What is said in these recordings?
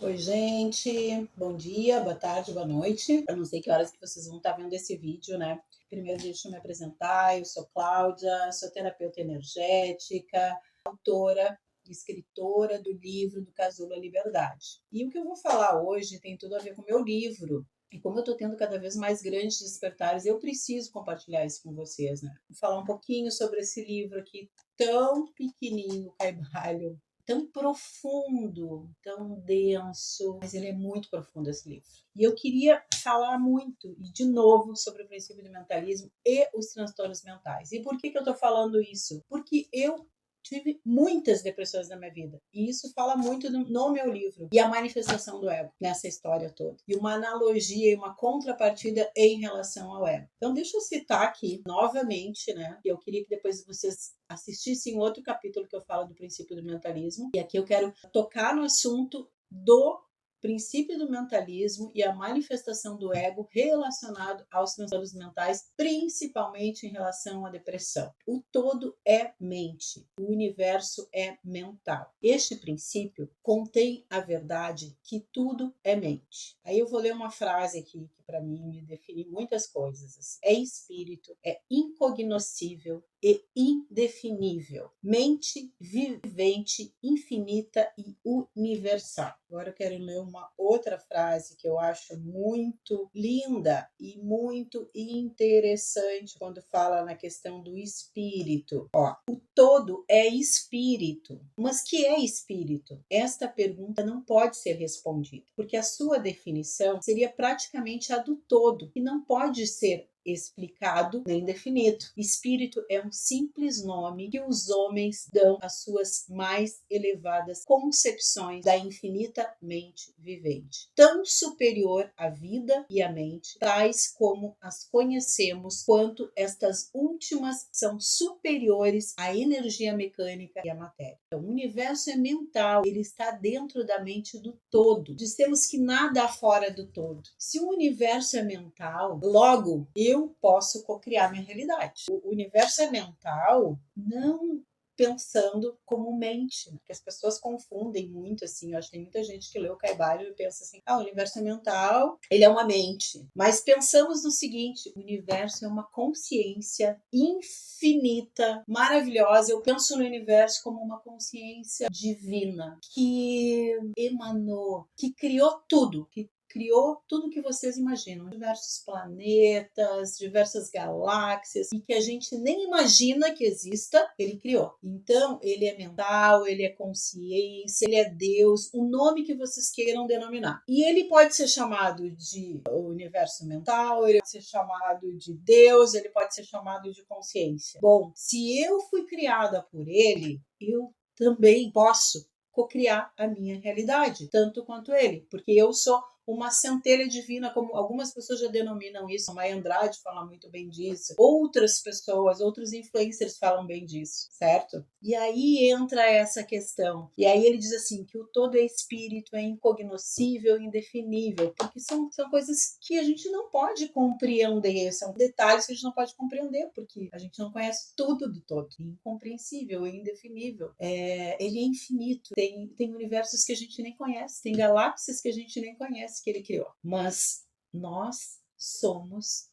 Oi, gente. Bom dia, boa tarde, boa noite. Eu não sei que horas que vocês vão estar vendo esse vídeo, né? Primeiro, deixa eu me apresentar. Eu sou Cláudia, sou terapeuta energética, autora e escritora do livro do Casulo à Liberdade. E o que eu vou falar hoje tem tudo a ver com o meu livro. E como eu estou tendo cada vez mais grandes despertares, eu preciso compartilhar isso com vocês, né? Vou falar um pouquinho sobre esse livro aqui tão pequenininho, Caibalho, tão profundo, tão denso, mas ele é muito profundo, esse livro. E eu queria falar muito, e de novo, sobre o princípio do mentalismo e os transtornos mentais. E por que eu estou falando isso? Porque eu tive muitas depressões na minha vida. E isso fala muito no meu livro. E a manifestação do ego nessa história toda. E uma analogia e uma contrapartida em relação ao ego. Então, deixa eu citar aqui novamente, né? Eu queria que depois vocês assistissem outro capítulo que eu falo do princípio do mentalismo. E aqui eu quero tocar no assunto do princípio do mentalismo e a manifestação do ego relacionado aos transtornos mentais, principalmente em relação à depressão. O todo é mente, o universo é mental. Este princípio contém a verdade que tudo é mente. Aí eu vou ler uma frase aqui que para mim me define muitas coisas. Assim. É espírito, é incognoscível e indefinível, mente vivente, infinita e universal. Agora eu quero ler uma outra frase que eu acho muito linda e muito interessante quando fala na questão do espírito. Ó, o todo é espírito. Mas que é espírito? Esta pergunta não pode ser respondida, porque a sua definição seria praticamente a do todo, que não pode ser explicado nem definido. Espírito é um simples nome que os homens dão às suas mais elevadas concepções da infinita mente vivente, tão superior à vida e à mente, tais como as conhecemos, quanto estas últimas são superiores à energia mecânica e à matéria. Então, o universo é mental, ele está dentro da mente do todo. Dizemos que nada há fora do todo. Se o universo é mental, logo eu posso cocriar minha realidade. O universo é mental, não pensando como mente, porque as pessoas confundem muito, assim, eu acho que tem muita gente que lê o Caibalho e pensa assim, o universo é mental, ele é uma mente, mas pensamos no seguinte, o universo é uma consciência infinita, maravilhosa, eu penso no universo como uma consciência divina, que emanou, que criou tudo, que criou tudo que vocês imaginam, diversos planetas, diversas galáxias, e que a gente nem imagina que exista, ele criou. Então, ele é mental, ele é consciência, ele é Deus, o nome que vocês queiram denominar. E ele pode ser chamado de universo mental, ele pode ser chamado de Deus, ele pode ser chamado de consciência. Bom, se eu fui criada por ele, eu também posso cocriar a minha realidade, tanto quanto ele, porque eu sou uma centelha divina, como algumas pessoas já denominam isso, a Maya Andrade fala muito bem disso, outras pessoas, outros influencers falam bem disso, certo? E aí entra essa questão, e aí ele diz assim, que o todo é espírito, é incognoscível, indefinível, porque são coisas que a gente não pode compreender, são detalhes que a gente não pode compreender, porque a gente não conhece tudo do todo, é incompreensível, é indefinível, ele é infinito, tem universos que a gente nem conhece, tem galáxias que a gente nem conhece, que ele criou. Mas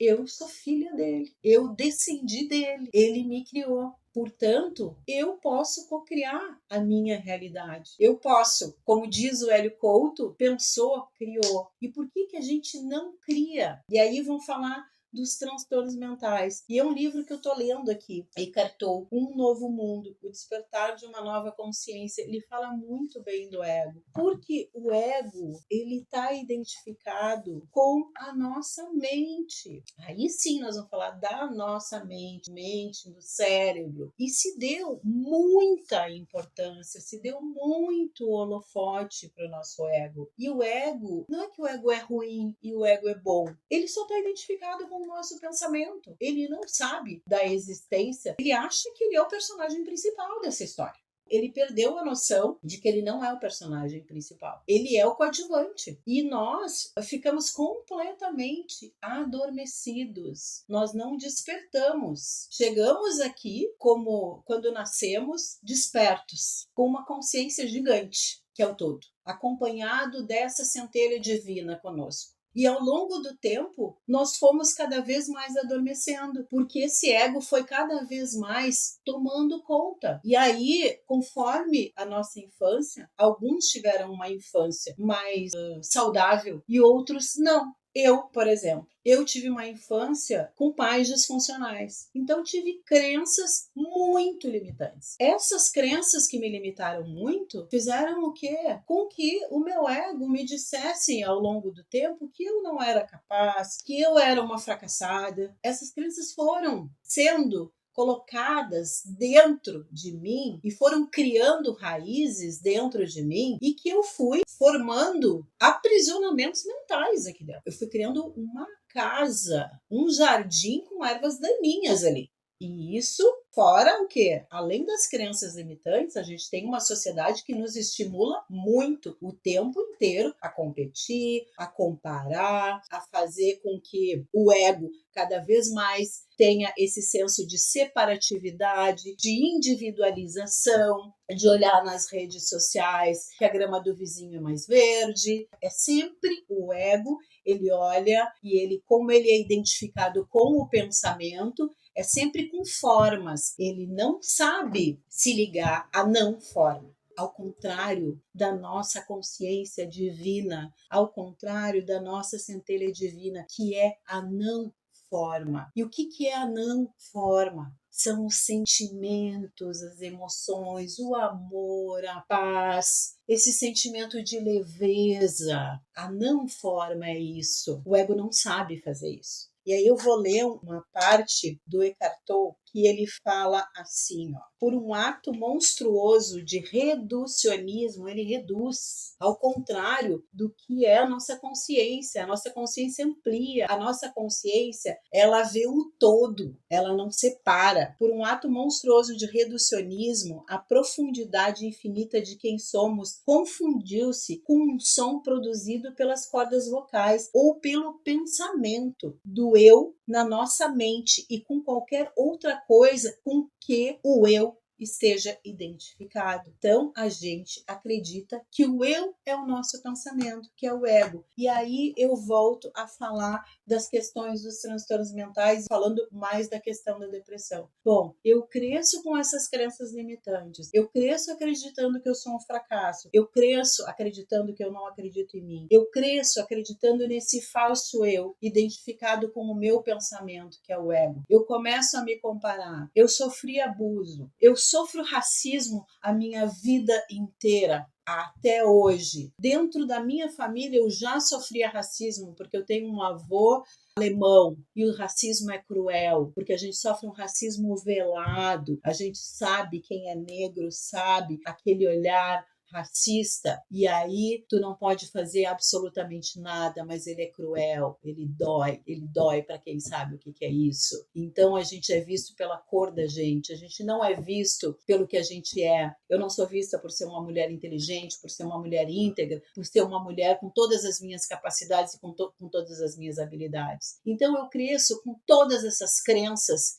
eu sou filha dele, eu descendi dele, ele me criou. Portanto, eu posso cocriar a minha realidade. Eu posso, como diz o Hélio Couto, pensou, criou. E por que a gente não cria? E aí vão falar dos transtornos mentais. E é um livro que eu estou lendo aqui, Eckhart Tolle, Um Novo Mundo, O Despertar de uma Nova Consciência. Ele fala muito bem do ego, porque o ego, ele está identificado com a nossa mente. Aí sim nós vamos falar da nossa mente do cérebro. E se deu muita importância, se deu muito holofote para o nosso ego. E o ego, não é que o ego é ruim e o ego é bom, ele só está identificado com o nosso pensamento. Ele não sabe da existência, ele acha que ele é o personagem principal dessa história. Ele perdeu a noção de que ele não é o personagem principal. Ele é o coadjuvante. E nós ficamos completamente adormecidos. Nós não despertamos. Chegamos aqui como quando nascemos, despertos, com uma consciência gigante. que é o todo, acompanhado dessa centelha divina conosco. E ao longo do tempo, nós fomos cada vez mais adormecendo, porque esse ego foi cada vez mais tomando conta. E aí, conforme a nossa infância, alguns tiveram uma infância mais saudável e outros não. Eu, por exemplo, eu tive uma infância com pais disfuncionais. Então, tive crenças muito limitantes. Essas crenças que me limitaram muito fizeram o quê? Com que o meu ego me dissesse ao longo do tempo que eu não era capaz, que eu era uma fracassada. Essas crenças foram sendo colocadas dentro de mim e foram criando raízes dentro de mim e que eu fui formando aprisionamentos mentais aqui dentro. Eu fui criando uma casa, um jardim com ervas daninhas ali. E isso fora o quê? Além das crenças limitantes, a gente tem uma sociedade que nos estimula muito o tempo inteiro a competir, a comparar, a fazer com que o ego cada vez mais tenha esse senso de separatividade, de individualização, de olhar nas redes sociais que a grama do vizinho é mais verde. É sempre o ego, ele olha e ele, como ele é identificado com o pensamento, é sempre com formas. Ele não sabe se ligar à não forma. Ao contrário da nossa consciência divina, ao contrário da nossa centelha divina, que é a não forma. E o que é a não forma? São os sentimentos, as emoções, o amor, a paz, esse sentimento de leveza. A não forma é isso. O ego não sabe fazer isso. E aí eu vou ler uma parte do Eckhart Tolle que ele fala assim, ó: por um ato monstruoso de reducionismo, ele reduz, ao contrário do que é a nossa consciência. A nossa consciência amplia, a nossa consciência, ela vê o todo, ela não separa. Por um ato monstruoso de reducionismo, a profundidade infinita de quem somos confundiu-se com um som produzido pelas cordas vocais ou pelo pensamento do eu na nossa mente e com qualquer outra coisa com que o eu esteja identificado. Então, a gente acredita que o eu é o nosso pensamento, que é o ego. E aí eu volto a falar das questões dos transtornos mentais, falando mais da questão da depressão. Bom, eu cresço com essas crenças limitantes. Eu cresço acreditando que eu sou um fracasso. Eu cresço acreditando que eu não acredito em mim. Eu cresço acreditando nesse falso eu, identificado com o meu pensamento, que é o ego. Eu começo a me comparar. Eu sofri abuso. Eu sofro racismo a minha vida inteira. Até hoje. Dentro da minha família eu já sofria racismo, porque eu tenho um avô alemão e o racismo é cruel, porque a gente sofre um racismo velado, a gente sabe quem é negro, sabe aquele olhar racista, e aí tu não pode fazer absolutamente nada, mas ele é cruel, ele dói para quem sabe o que é isso. Então a gente é visto pela cor da gente, a gente não é visto pelo que a gente é. Eu não sou vista por ser uma mulher inteligente, por ser uma mulher íntegra, por ser uma mulher com todas as minhas capacidades e com todas as minhas habilidades. Então eu cresço com todas essas crenças,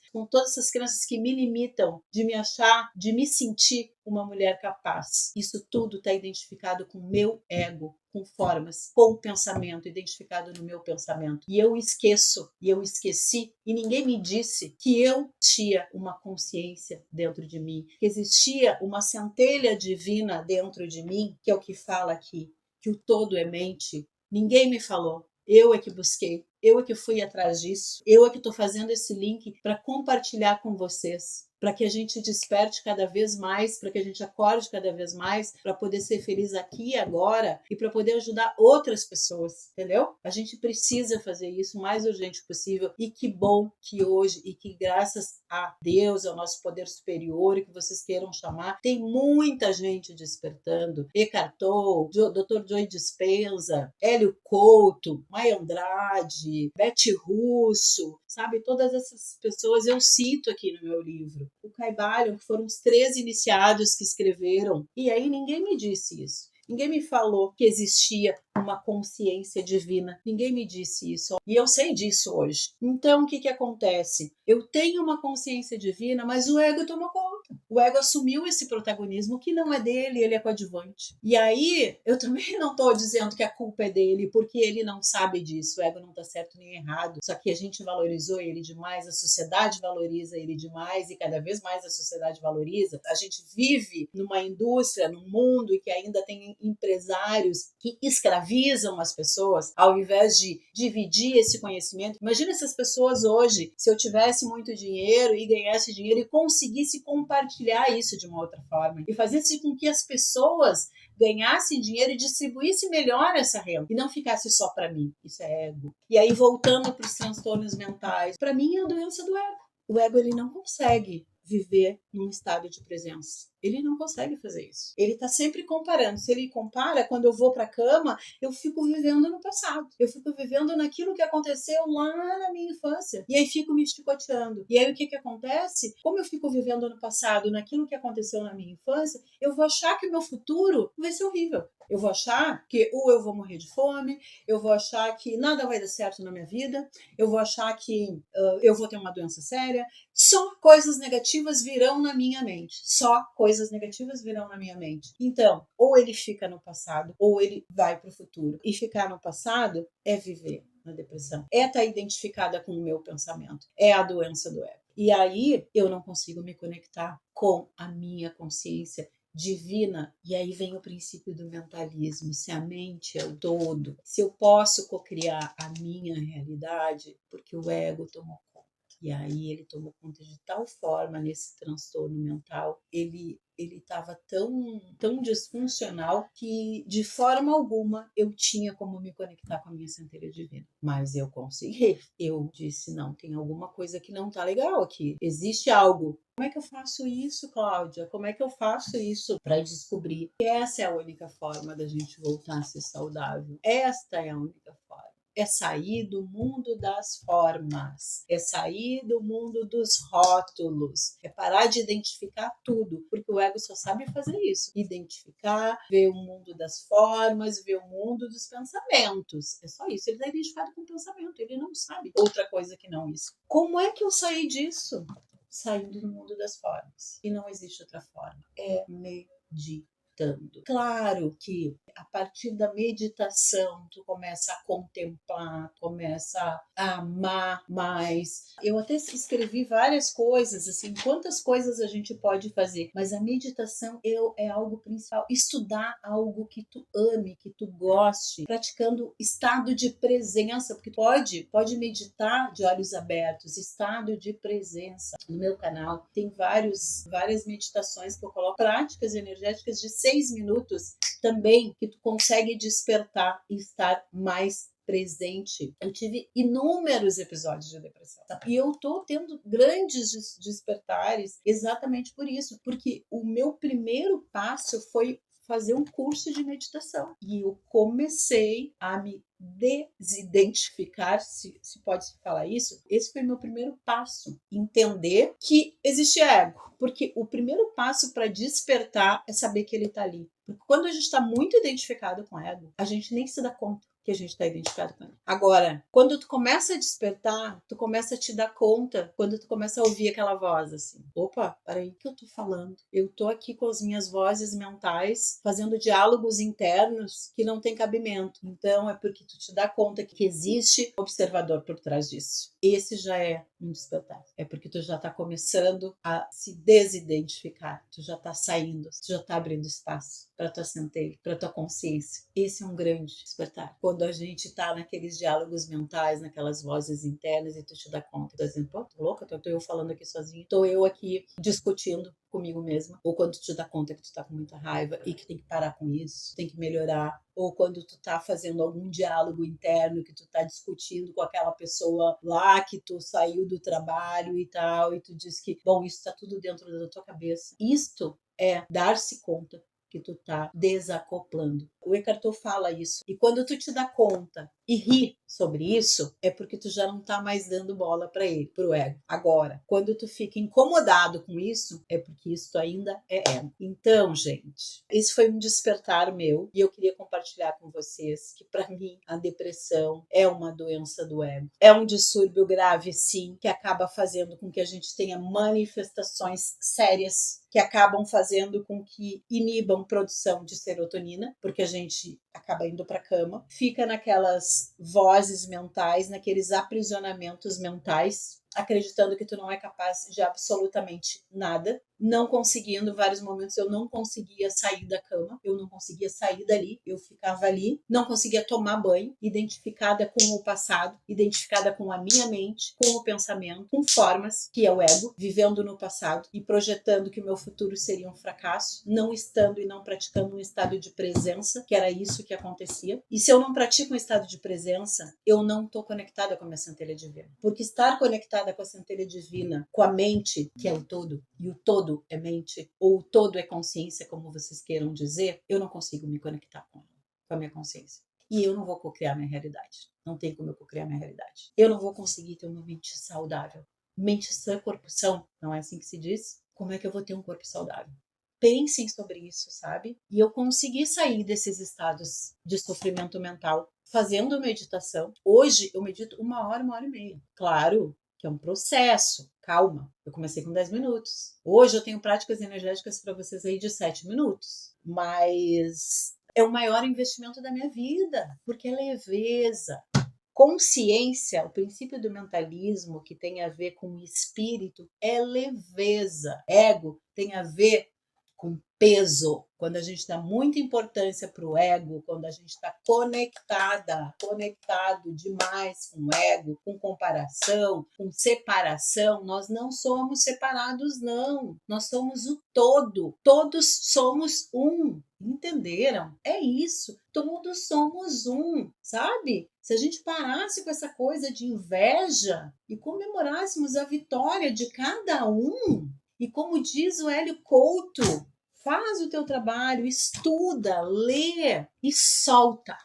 que me limitam de me achar, de me sentir uma mulher capaz. Isso tudo está identificado com o meu ego, com formas, com o pensamento, identificado no meu pensamento. E eu esqueci, e ninguém me disse que eu tinha uma consciência dentro de mim, que existia uma centelha divina dentro de mim, que é o que fala aqui, que o todo é mente. Ninguém me falou. Eu é que busquei, eu é que fui atrás disso, eu é que estou fazendo esse link para compartilhar com vocês, para que a gente desperte cada vez mais, para que a gente acorde cada vez mais, para poder ser feliz aqui e agora e para poder ajudar outras pessoas, entendeu? A gente precisa fazer isso o mais urgente possível e que bom que hoje e que graças a Deus, ao nosso poder superior, e que vocês queiram chamar, tem muita gente despertando. Eckhart Tolle, Dr. Joe Dispenza, Hélio Couto, Maia Andrade, Beth Russo, sabe? Todas essas pessoas eu cito aqui no meu livro. O Caibalion, que foram os 3 iniciados que escreveram. E aí ninguém me disse isso. Ninguém me falou que existia uma consciência divina. Ninguém me disse isso. E eu sei disso hoje. Então, o que acontece? Eu tenho uma consciência divina, mas o ego tomou conta. O ego assumiu esse protagonismo que não é dele, ele é coadjuvante. E aí, eu também não estou dizendo que a culpa é dele, porque ele não sabe disso. O ego não está certo nem errado. Só que a gente valorizou ele demais, a sociedade valoriza ele demais, e cada vez mais a sociedade valoriza. A gente vive numa indústria, num mundo em que ainda tem empresários que escravizam as pessoas, ao invés de dividir esse conhecimento. Imagina essas pessoas hoje, se eu tivesse muito dinheiro e ganhasse dinheiro e conseguisse compartilhar isso de uma outra forma e fazesse com que as pessoas ganhassem dinheiro e distribuísse melhor essa renda e não ficasse só para mim. Isso é ego. E aí, voltando para os transtornos mentais, para mim é a doença do ego. O ego, ele não consegue viver num estado de presença. Ele não consegue fazer isso. Ele está sempre comparando. Se ele compara, quando eu vou para a cama, eu fico vivendo no passado. Eu fico vivendo naquilo que aconteceu lá na minha infância. E aí fico me chicoteando. E aí o que acontece? Como eu fico vivendo no passado, naquilo que aconteceu na minha infância, eu vou achar que o meu futuro vai ser horrível. Eu vou achar que ou eu vou morrer de fome, eu vou achar que nada vai dar certo na minha vida, eu vou achar que eu vou ter uma doença séria. Só coisas negativas virão na minha mente. Só coisas negativas virão na minha mente. Então, ou ele fica no passado, ou ele vai para o futuro. E ficar no passado é viver na depressão. É estar identificada com o meu pensamento. É a doença do ego. E aí eu não consigo me conectar com a minha consciência divina. E aí vem o princípio do mentalismo. Se a mente é o todo, se eu posso cocriar a minha realidade, porque o ego tomou conta. E aí ele tomou conta de tal forma nesse transtorno mental, ele estava tão disfuncional que de forma alguma eu tinha como me conectar com a minha centelha divina. Mas eu consegui. Eu disse, não, tem alguma coisa que não tá legal aqui. Existe algo. Como é que eu faço isso, Cláudia? Como é que eu faço isso para descobrir? E essa é a única forma da gente voltar a ser saudável. Esta é a única forma. É sair do mundo das formas, é sair do mundo dos rótulos, é parar de identificar tudo, porque o ego só sabe fazer isso, identificar, ver o mundo das formas, ver o mundo dos pensamentos, é só isso, ele está identificado com o pensamento, ele não sabe outra coisa que não isso. Como é que eu saí disso? Saindo do mundo das formas, e não existe outra forma, é meditando. Claro que a partir da meditação tu começa a contemplar, começa a amar mais. Eu até escrevi várias coisas, assim, quantas coisas a gente pode fazer, mas a meditação é algo principal. Estudar algo que tu ame, que tu goste, praticando estado de presença, porque pode meditar de olhos abertos, estado de presença. No meu canal tem várias meditações que eu coloco, práticas energéticas de 6 minutos também, que tu consegue despertar e estar mais presente. Eu tive inúmeros episódios de depressão. E eu tô tendo grandes despertares exatamente por isso. Porque o meu primeiro passo foi fazer um curso de meditação. E eu comecei a me desidentificar, se pode se falar isso. Esse foi meu primeiro passo. Entender que existe ego. Porque o primeiro passo para despertar é saber que ele está ali. Porque quando a gente está muito identificado com o ego, a gente nem se dá conta que a gente está identificado com ele. Agora, quando tu começa a despertar, tu começa a te dar conta, quando tu começa a ouvir aquela voz assim, opa, peraí, o que eu tô falando? Eu tô aqui com as minhas vozes mentais, fazendo diálogos internos que não tem cabimento. Então, é porque tu te dá conta que existe um observador por trás disso. Esse já é um despertar. É porque tu já tá começando a se desidentificar, tu já tá saindo, tu já tá abrindo espaço para tua centelha, para tua consciência. Esse é um grande despertar. Quando a gente tá naqueles diálogos mentais, naquelas vozes internas e tu te dá conta, tá dizendo, pô, tô louca, tô eu falando aqui sozinha, tô eu aqui discutindo comigo mesma, ou quando tu te dá conta que tu tá com muita raiva e que tem que parar com isso, tem que melhorar, ou quando tu tá fazendo algum diálogo interno, que tu tá discutindo com aquela pessoa lá que tu saiu do trabalho e tal, e tu diz que, bom, isso tá tudo dentro da tua cabeça. Isto é dar-se conta que tu tá desacoplando. O Eckhart Tolle fala isso. E quando tu te dá conta e ri sobre isso, é porque tu já não tá mais dando bola para ele, pro ego. Agora, quando tu fica incomodado com isso, é porque isso ainda é ego. Então, gente, esse foi um despertar meu e eu queria compartilhar com vocês que para mim a depressão é uma doença do ego. É um distúrbio grave, sim, que acaba fazendo com que a gente tenha manifestações sérias que acabam fazendo com que inibam produção de serotonina, porque a gente acaba indo para a cama, fica naquelas vozes mentais, naqueles aprisionamentos mentais, acreditando que tu não é capaz de absolutamente nada, não conseguindo, vários momentos eu não conseguia sair da cama, eu não conseguia sair dali, eu ficava ali, não conseguia tomar banho, identificada com o passado, identificada com a minha mente, com o pensamento, com formas, que é o ego, vivendo no passado e projetando que o meu futuro seria um fracasso, não estando e não praticando um estado de presença, que era isso que acontecia. E se eu não pratico um estado de presença, eu não estou conectada com a minha centelha divina. Porque estar conectada com a centelha divina, com a mente, que é o todo, e o todo é mente, ou o todo é consciência, como vocês queiram dizer, eu não consigo me conectar com ela, com a minha consciência. E eu não vou cocriar minha realidade. Não tem como eu cocriar minha realidade. Eu não vou conseguir ter uma mente saudável. Mente sã, corpo são, não é assim que se diz? Como é que eu vou ter um corpo saudável? Pensem sobre isso, sabe? E eu consegui sair desses estados de sofrimento mental fazendo meditação. Hoje eu medito 1 hora e meia. Claro que é um processo. Calma, eu comecei com 10 minutos. Hoje eu tenho práticas energéticas para vocês aí de 7 minutos. Mas é o maior investimento da minha vida, porque é leveza. Consciência, o princípio do mentalismo que tem a ver com o espírito é leveza. Ego tem a ver com peso. Quando a gente dá muita importância para o ego, quando a gente está conectado demais com o ego, com comparação, com separação, nós não somos separados, não. Nós somos o todo. Todos somos um. Entenderam? É isso. Todos somos um, sabe? Se a gente parasse com essa coisa de inveja e comemorássemos a vitória de cada um, e como diz o Hélio Couto, faz o teu trabalho, estuda, lê e solta,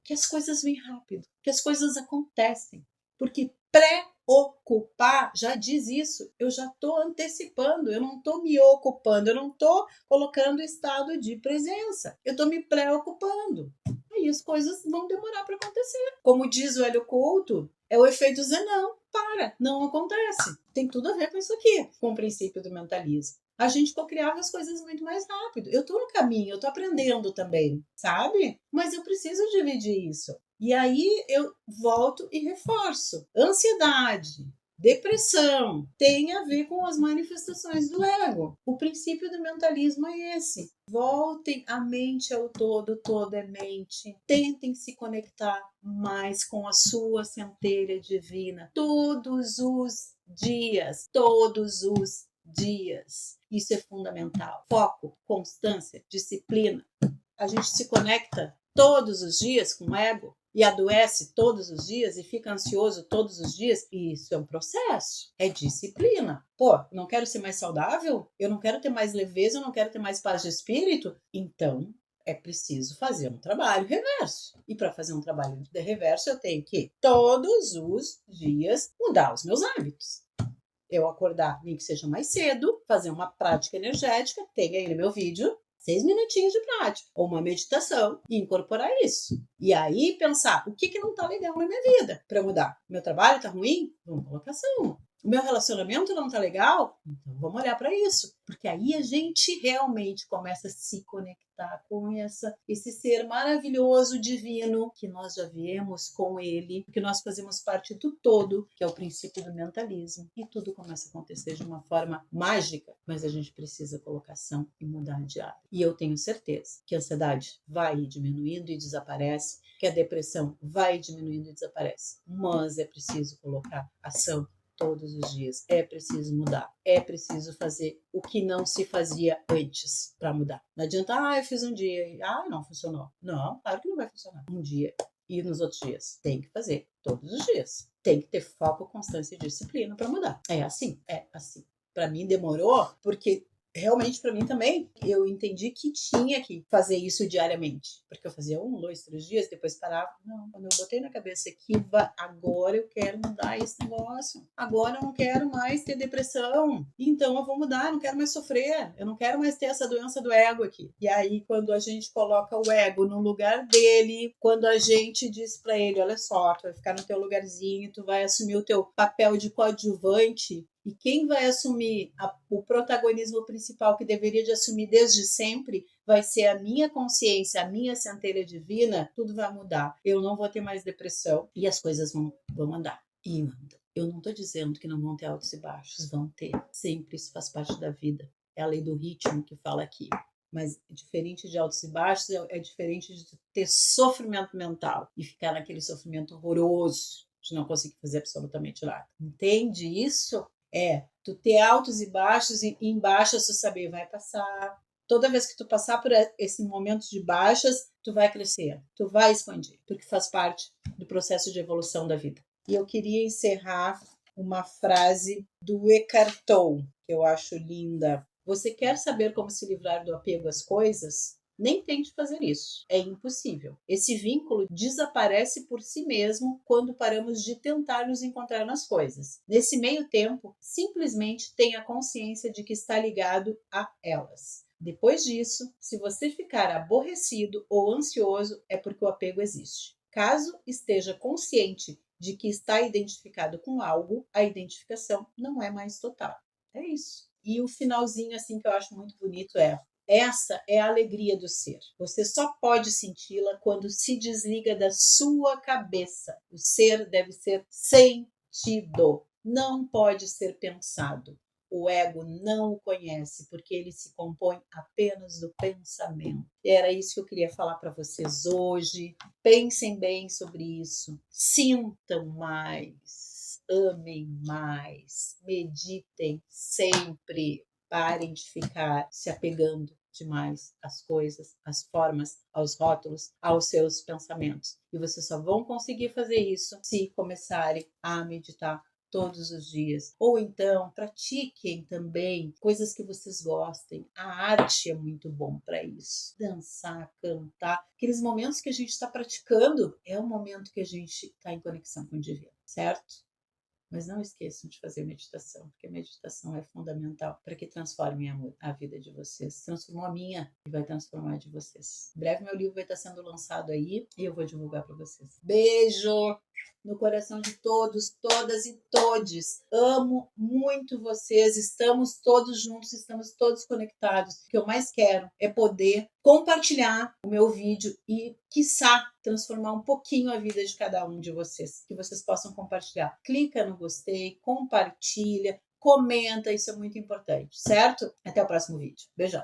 que as coisas vêm rápido, que as coisas acontecem, porque preocupar, já diz isso, eu já estou antecipando, eu não estou me ocupando, eu não estou colocando estado de presença, eu estou me preocupando. E as coisas vão demorar para acontecer. Como diz o Hélio Couto, é o efeito Zenão. Não acontece. Tem tudo a ver com isso aqui, com o princípio do mentalismo. A gente cocriava as coisas muito mais rápido. Eu tô no caminho, eu tô aprendendo também, sabe? Mas eu preciso dividir isso. E aí eu volto e reforço. Ansiedade, depressão, tem a ver com as manifestações do ego. O princípio do mentalismo é esse. Voltem a mente ao todo, todo é mente. Tentem se conectar mais com a sua centelha divina todos os dias, todos os dias. Isso é fundamental. Foco, constância, disciplina. A gente se conecta todos os dias com o ego e adoece todos os dias e fica ansioso todos os dias, e isso é um processo, é disciplina. Pô, não quero ser mais saudável? Eu não quero ter mais leveza, eu não quero ter mais paz de espírito? Então, é preciso fazer um trabalho reverso. E para fazer um trabalho de reverso, eu tenho que, todos os dias, mudar os meus hábitos. Eu acordar, nem que seja mais cedo, fazer uma prática energética, tem aí no meu vídeo, 6 minutinhos de prática, ou uma meditação, e incorporar isso. E aí pensar, o que não tá legal na minha vida para mudar? Meu trabalho tá ruim? Vamos colocar ação. O meu relacionamento não tá legal? Então vamos olhar para isso. Porque aí a gente realmente começa a se conectar com esse ser maravilhoso, divino, que nós já viemos com ele, que nós fazemos parte do todo, que é o princípio do mentalismo. E tudo começa a acontecer de uma forma mágica, mas a gente precisa colocar ação e mudar de hábito. E eu tenho certeza que a ansiedade vai diminuindo e desaparece, que a depressão vai diminuindo e desaparece. Mas é preciso colocar ação todos os dias. É preciso mudar. É preciso fazer o que não se fazia antes para mudar. Não adianta, eu fiz um dia e, não funcionou. Não, claro que não vai funcionar. Um dia e nos outros dias. Tem que fazer todos os dias. Tem que ter foco, constância e disciplina para mudar. É assim, é assim. Para mim demorou porque realmente para mim também, eu entendi que tinha que fazer isso diariamente. Porque eu fazia 1, 2, 3 dias, depois parava. Não, quando eu botei na cabeça que agora eu quero mudar esse negócio. Agora eu não quero mais ter depressão. Então eu vou mudar, eu não quero mais sofrer. Eu não quero mais ter essa doença do ego aqui. E aí, quando a gente coloca o ego no lugar dele, quando a gente diz para ele, olha só, tu vai ficar no teu lugarzinho, tu vai assumir o teu papel de coadjuvante, e quem vai assumir o protagonismo principal que deveria de assumir desde sempre vai ser a minha consciência, a minha centelha divina, tudo vai mudar. Eu não vou ter mais depressão e as coisas vão andar. E andam. Eu não estou dizendo que não vão ter altos e baixos, vão ter. Sempre isso faz parte da vida. É a lei do ritmo que fala aqui. Mas diferente de altos e baixos, é diferente de ter sofrimento mental e ficar naquele sofrimento horroroso de não conseguir fazer absolutamente nada. Entende isso? Tu ter altos e baixos, e em baixas tu saber, vai passar. Toda vez que tu passar por esse momento de baixas, tu vai crescer, tu vai expandir, porque faz parte do processo de evolução da vida. E eu queria encerrar uma frase do Eckhart Tolle, que eu acho linda. Você quer saber como se livrar do apego às coisas? Nem tente fazer isso. É impossível. Esse vínculo desaparece por si mesmo quando paramos de tentar nos encontrar nas coisas. Nesse meio tempo, simplesmente tenha consciência de que está ligado a elas. Depois disso, se você ficar aborrecido ou ansioso, é porque o apego existe. Caso esteja consciente de que está identificado com algo, a identificação não é mais total. É isso. E o finalzinho assim que eu acho muito bonito essa é a alegria do ser. Você só pode senti-la quando se desliga da sua cabeça. O ser deve ser sentido, não pode ser pensado. O ego não o conhece, porque ele se compõe apenas do pensamento. E era isso que eu queria falar para vocês hoje. Pensem bem sobre isso. Sintam mais. Amem mais. Meditem sempre. Parem de ficar se apegando demais às coisas, às formas, aos rótulos, aos seus pensamentos. E vocês só vão conseguir fazer isso se começarem a meditar todos os dias. Ou então, pratiquem também coisas que vocês gostem. A arte é muito bom para isso. Dançar, cantar. Aqueles momentos que a gente está praticando é o momento que a gente está em conexão com o divino, certo? Mas não esqueçam de fazer meditação, porque a meditação é fundamental para que transforme a vida de vocês. Transformou a minha e vai transformar a de vocês. Em breve meu livro vai estar sendo lançado aí e eu vou divulgar para vocês. Beijo no coração de todos, todas e todes. Amo muito vocês. Estamos todos juntos, estamos todos conectados. O que eu mais quero é poder compartilhar o meu vídeo e, quiçá, transformar um pouquinho a vida de cada um de vocês. Que vocês possam compartilhar. Clica no gostei, compartilha, comenta, isso é muito importante, certo? Até o próximo vídeo. Beijão!